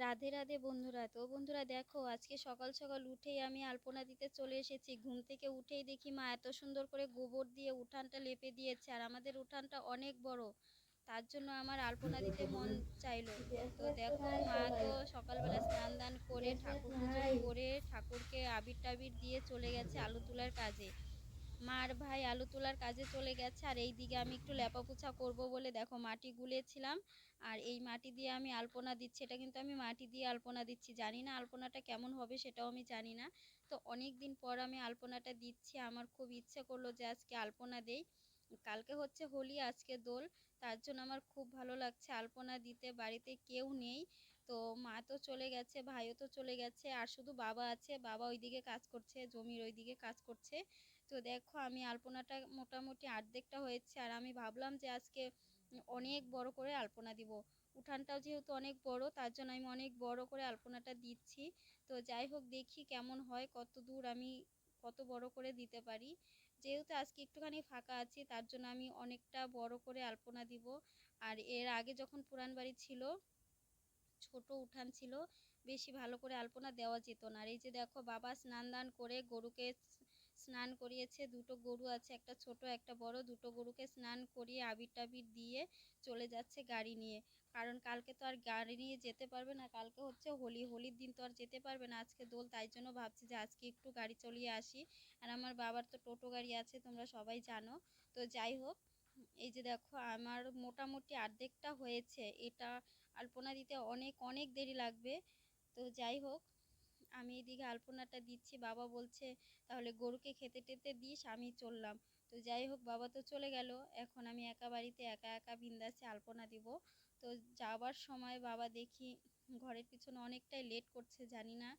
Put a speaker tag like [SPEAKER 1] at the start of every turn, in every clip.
[SPEAKER 1] রাধে রাধে বন্ধুরা। তো বন্ধুরা দেখো, আজকে সকাল সকাল উঠেই আমি আলপনা দিতে চলে এসেছি। ঘুম থেকে উঠেই দেখি মা এত সুন্দর করে গোবর দিয়ে উঠানটা লেপে দিয়েছে, আর আমাদের উঠানটা অনেক বড়, তার জন্য আমার আলপনা দিতে মন চাইলো। তো দেখো, মা তো সকালবেলা স্নান দান করে ঠাকুর পুজো করে ঠাকুরকে আবির টাবির দিয়ে চলে গেছে আলু তোলার কাজে। মার ভাই আলু তোলার কাজে চলে গেছে, আর এই দিকে আমি একটু লেপা পোছা করবো বলে দেখো মাটি গুলেছিলাম। আর এই মাটি দিয়ে আমি আলপনা দিচ্ছি, এটা কিন্তু আমি মাটি দিয়ে আলপনা দিচ্ছি, জানি না আলপনাটা কেমন হবে, সেটাও আমি জানি না। তো অনেক দিন পর আমি আলপনাটা দিচ্ছি, আমার খুব ইচ্ছে করলো যে আজকে আলপনা দেই। কালকে হচ্ছে হোলি, আজকে দোল, তার জন্য আমার খুব ভালো লাগছে আলপনা দিতে। বাড়িতে কেউ নেই, তো মা তো চলে গেছে, ভাইও তো চলে গেছে, আর শুধু বাবা আছে। বাবা ওইদিকে কাজ করছে, জমির ওইদিকে কাজ করছে। তো দেখো, আমি আলপনাটা মোটামুটি অর্ধেকটা হয়েছে, আর আমি ভাবলাম যে আজকে অনেক বড় করে আলপনা দিব। উঠানটাও যেহেতু অনেক বড়, তার জন্য আমি অনেক বড় করে আলপনাটা দিচ্ছি। তো যাই হোক, দেখি কেমন হয়, কত দূর আমি কত বড় করে দিতে পারি। যেহেতু আজকে একটুখানি ফাঁকা আছি, তার জন্য আমি অনেকটা বড় করে আলপনা দিব। আর এর আগে যখন পুরান বাড়ি ছিল, ছোট উঠান ছিল, বেশি ভালো করে আলপনা দেওয়া যেত না। আর এই যে দেখো, বাবা স্নান দান করে গরুকে স্নান করিয়েছে। দুটো গরু আছে, একটা ছোট একটা বড়, দুটো গরুকে স্নান করিয়ে আবির টাবির দিয়ে চলে যাচ্ছে গাড়ি নিয়ে। কারণ কালকে তো আর গাড়ি নিয়ে যেতে পারবে না, কালকে হচ্ছে হোলি, হোলির দিন তো আর যেতে পারবে না, আজকে দোল, তাই জন্য ভাবছি যে আজকে একটু গাড়ি চলিয়ে আসি। আর আমার বাবার তো টোটো গাড়ি আছে, তোমরা সবাই জানো। তো যাই হোক, এই যে দেখো আমার মোটামুটি অর্ধেকটা হয়েছে। এটা আলপনা দিতে অনেক অনেক দেরি লাগবে। তো যাই হোক, আমি এদিকে আলপনাটা দিচ্ছি, বাবা বলছে তাহলে গরুকে খেতে টেতে দিস, আমি চললাম। তো যাই হোক, বাবা তো চলে গেল, এখন আমি একা বাড়িতে একা একা বিন্দাসে আলপনা দিব। তো যাবার সময় বাবা দেখি ঘরের পিছনে অনেকটাই লেট করছে, জানি না।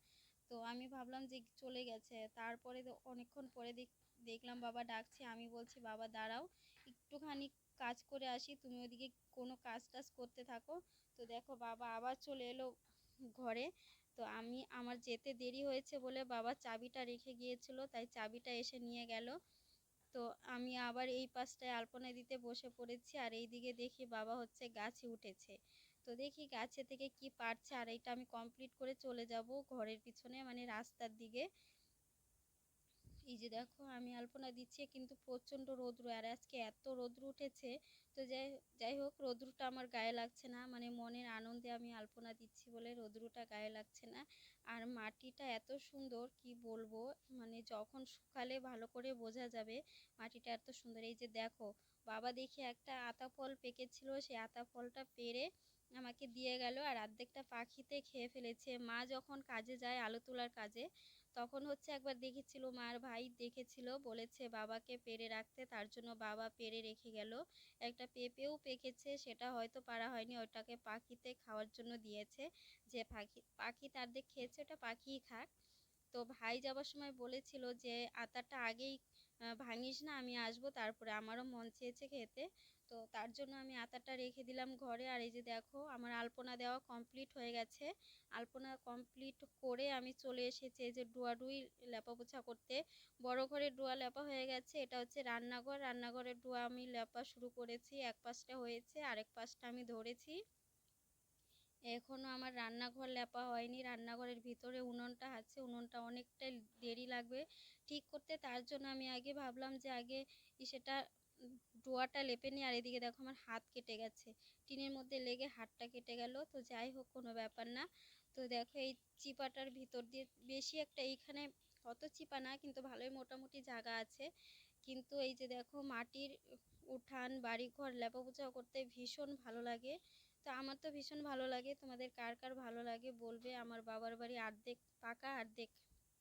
[SPEAKER 1] তো আমি ভাবলাম যে চলে গেছে, তারপরে তো অনেকক্ষণ পরে দেখলাম বাবা ডাকছে। আমি বলছি বাবা দাঁড়াও, একটুখানি কাজ করে আসি, তুমি ওদিকে কোনো কাজ টাজ করতে থাকো। তো দেখো, বাবা আবার চলে এলো ঘরে। তো আমার যেতে দেরি হয়েছে বলে বাবা চাবিটা রেখে গিয়েছিল, তাই চাবিটা এসে নিয়ে গেল। তো আমি আবার এই পাশটায় আলপনা দিতে বসে পড়েছি, আর এই দিকে দেখি বাবা হচ্ছে গাছে উঠেছে। তো দেখি গাছে থেকে কি পারছে, আর এটা আমি কমপ্লিট করে চলে যাব ঘরের পিছনে, মানে রাস্তার দিকে। এই যে দেখো, আমি আলপনা দিচ্ছি, কিন্তু প্রচণ্ড রৌদ্র, আর আজকে এত রৌদ্র উঠেছে। তো যাই যাই হোক, রৌদ্রটা আমার গায়ে লাগছে না, মানে মনের আনন্দে আমি আলপনা দিচ্ছি বলে রৌদ্রটা গায়ে লাগছে না। আর মাটিটা এত সুন্দর কি বলবো, মানে যখন শুকালে ভালো করে বোঝা যাবে মাটিটা এত সুন্দর। এই যে দেখো, বাবা দেখি একটা আতা ফল পেকেছিল, সেই আতা ফলটা পেড়ে আমাকে দিয়ে গেল, আর অর্ধেকটা পাখিতে খেয়ে ফেলেছে। মা যখন কাজে যায় আলু তোলার কাজে, তখন হচ্ছে একবার দেখেছিল, মার ভাই দেখেছিল, বলেছে বাবাকে পেড়ে রাখতে, তার জন্য বাবা পেড়ে রেখে গেল। একটা পেঁপেও পেকেছে, সেটা হয়তো পারা হয়নি, ওটাকে পাখিতে খাওয়ার জন্য দিয়েছে। যে পাখি পাখি তার দিক খেয়েছে, ওটা পাখিই খাক। তো ভাই যাবার সময় বলেছিল যে আতাটা আগেই ভাঙিস না, আমি আসবো তারপরে, আমারও মন চেয়েছে খেতে। তো তার জন্য আমি আতাটা রেখে দিলাম ঘরে। আর এই যে দেখো, আমার আলপনা দেওয়া কমপ্লিট হয়ে গেছে। আলপনা কমপ্লিট করে আমি চলে এসেছি এই যে ডুয়াডুই লেপা পোছা করতে। বড় ঘরের ডুয়া লেপা হয়ে গেছে, এটা হচ্ছে রান্নাঘর, রান্নাঘরের ডুয়া আমি লেপা শুরু করেছি, এক পাশটা হয়েছে, আরেক পাশটা আমি ধরেছি। এখনও আমার রান্নাঘর লেপা হয়নি, রান্নাঘরের ভিতরে উনুনটা আছে, উনুনটা অনেকটাই দেরি লাগবে ঠিক করতে, তার জন্য আমি আগে ভাবলাম যে আগে সেটা ডোয়াটা লেপে নিই। আর এদিকে দেখো, আমার হাত কেটে গেছে, টিনের মধ্যে লেগে হাতটা কেটে গেল। তো যাই হোক, কোনো ব্যাপার না। তো দেখো, এই চিপাটার ভিতর দিয়ে বেশি একটা, এইখানে অত চিপা না, কিন্তু ভালোই মোটামুটি জায়গা আছে। কিন্তু এই যে দেখো, মাটির উঠান বাড়িঘর লেপা পোছা করতে ভীষণ ভালো লাগে। তো আমার তো ভীষণ ভালো লাগে, তোমাদের কার কার ভালো লাগে বলবে। আমার বাবার বাড়ি অর্ধেক পাকা অর্ধেক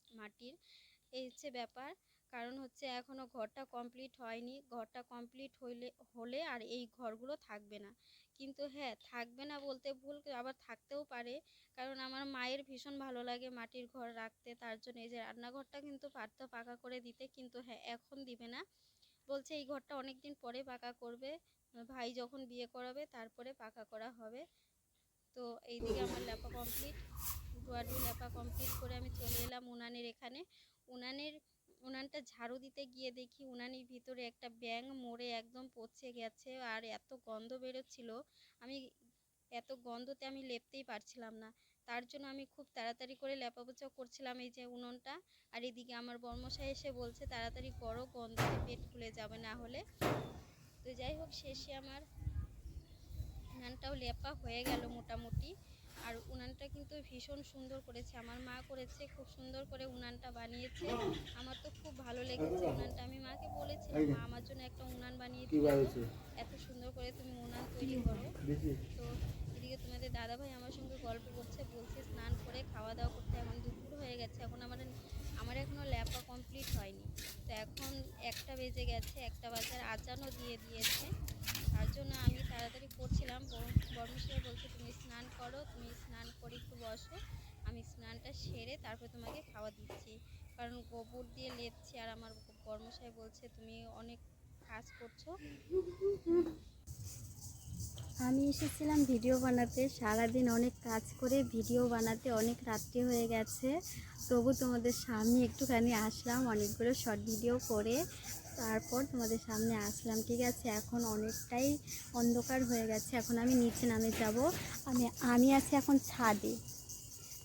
[SPEAKER 1] মাটির, এই হচ্ছে ব্যাপার। কারণ হচ্ছে এখনও ঘরটা কমপ্লিট হয়নি, ঘরটা কমপ্লিট হলে আর এই ঘরগুলো থাকবে না। কিন্তু হ্যাঁ, থাকবে না বলতে ভুল, আবার থাকতেও পারে। কারণ আমার মায়ের ভীষণ ভালো লাগে মাটির ঘর রাখতে, তার জন্য এই যে রান্নাঘরটা কিন্তু পারতো পাকা করে দিতে, কিন্তু হ্যাঁ এখন দিবে না, বলছে এই ঘরটা অনেক দিন পরে পাকা করবে, ভাই যখন বিয়ে করাবে তারপরে পাকা করা হবে। তো এইদিকে আমার লেপা কমপ্লিট, ডুয়াডুই লেপা কমপ্লিট করে আমি চলে এলাম উনানের এখানে। উনানের উনানটা ঝাড়ু দিতে গিয়ে দেখি উনানের ভিতরে একটা ব্যাঙ মরে একদম পচে গেছে, আর এত গন্ধ বেরোচ্ছিল। আমি এত গন্ধতে আমি লেপতেই পারছিলাম না। তার জন্য আমি খুব তাড়াতাড়ি করে লেপা-পোছা করছিলাম এই যে উনুনটা। আর এদিকে আমার বর্মশাই এসে বলছে তাড়াতাড়ি করো, গন্ধতে পেট ফুলে যাবে না হলে। তো যাই হোক, শেষে আমার উনানটাও লেপা হয়ে গেল মোটামুটি। আর উনানটা কিন্তু ভীষণ সুন্দর করেছে, আমার মা করেছে, খুব সুন্দর করে উনানটা বানিয়েছে। আমার তো খুব ভালো লেগেছে উনানটা। আমি মাকে বলেছিলাম, মা আমার জন্য একটা উনান বানিয়ে দিও তো, এত সুন্দর করে তুমি উনান তৈরি করো। তো এদিকে তোমাদের দাদাভাই আমার সঙ্গে গল্প করছে, বলছে স্নান করে খাওয়া দাওয়া করতে, এখন দুপুর হয়ে গেছে, এখন আমার এখনও ল্যাপা কমপ্লিট হয়নি। তো এখন 1টা বেজে গেছে, 1টা বাজার আজানও দিয়ে দিয়েছে। তার জন্য আমি তাড়াতাড়ি করছিলাম। বর্মশাই বলছে তুমি স্নান করো, তুমি স্নান করে একটু বসো, আমি স্নানটা সেরে তারপর তোমাকে খাওয়া দিচ্ছি। কারণ গোবর দিয়ে লেপছি, আর আমার বর্মশাই বলছে তুমি অনেক কাজ করছো। আমি এসেছিলাম ভিডিও বানাতে, সারাদিন অনেক কাজ করে ভিডিও বানাতে অনেক রাত্রি হয়ে গেছে, তবু তোমাদের সামনে একটুখানি আসলাম, অনেকগুলো শর্ট ভিডিও করে তারপর তোমাদের সামনে আসলাম। ঠিক আছে, এখন অনেকটাই অন্ধকার হয়ে গেছে, এখন আমি নিচে নামে যাব। আমি আছি এখন ছাদে।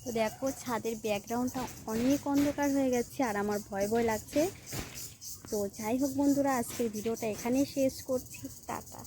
[SPEAKER 1] তো দেখো ছাদের ব্যাকগ্রাউন্ডটা অনেক অন্ধকার হয়ে গেছে আর আমার ভয় ভয় লাগছে। তো যাই হোক বন্ধুরা, আজকের ভিডিওটা এখানেই শেষ করছি। টাটা।